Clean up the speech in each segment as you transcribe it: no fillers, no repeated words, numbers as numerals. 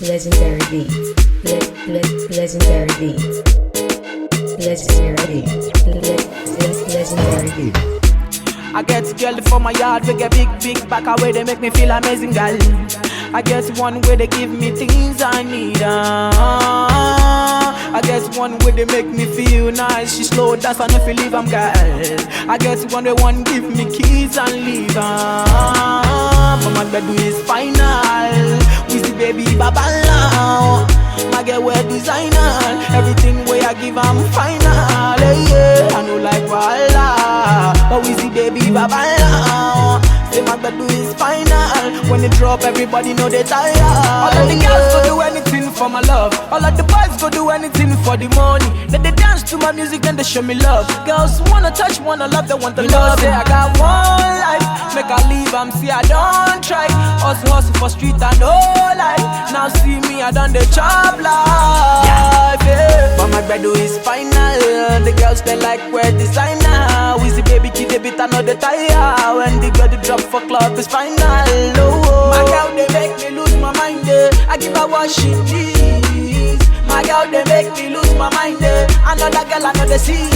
Legendary beats. Legendary beats. Legendary beats. Legendary beats. I get girl for my yard, we get big back away, they make me feel amazing, girl. I get one way they give me things I need. I get one way they make me feel nice. She slow dance and if you leave, I'm girl. I get one way one give me keys and leave. But my bed is final. We see baby baba now. My girl wear designer. Everything way I give, I'm final. Yeah, I know like voila. But we see baby baba now. Say my bed is final. When it drop, everybody know they tired. All of the girls go do anything for my love. All of the boys go do anything for the money. Then they dance to my music, then they show me love. Girls wanna touch, wanna love, they want the love. Say I got one life, make I leave, see I don't try. Hustle for street and no life. Now see me, I done the job life. Yeah. But my bread is final. The girls they like wear designer. We see baby kid, they bit another tire. When the girl drop for club is final. Oh. My girl they make me lose my mind. I give her what she needs. My girl they make me lose my mind. Another girl another see.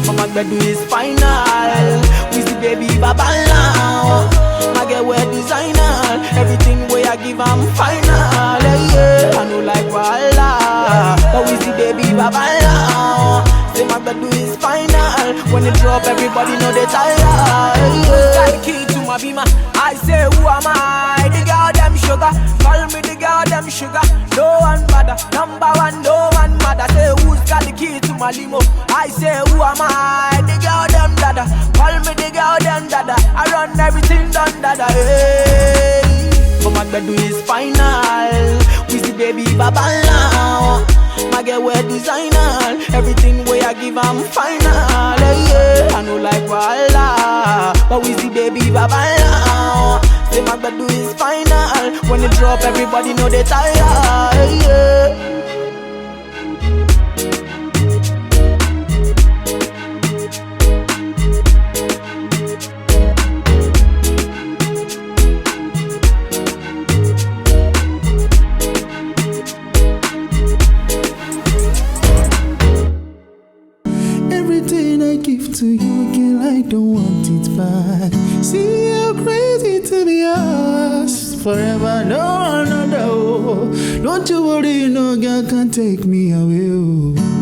But my bed is final. We see baby baba now. My girl wear designer. Everything way I give I'm final. Yeah, I know like voila. But we see baby baba now. Say my bed is final. When it drop, everybody know they tired. Who's got the key to my beamer? I say who am I? The girl them sugar. Call me the girl them sugar. No one bother. Number one, no one matter. Say who's got the key to my limo? I say who am I? The girl them dada. Call me the girl them dada. I run everything done dada. Hey. But my bed is final. We see baby baba now. My girl wear designer. Everything way I give I'm final. Yeah, I know like voila. But we see baby baba now. Say my bed is final. When it drop, everybody know they tired. Yeah. Everything I give to you, girl, I don't want it back. See how crazy to be yours forever, no. Don't you worry, no girl can take me away.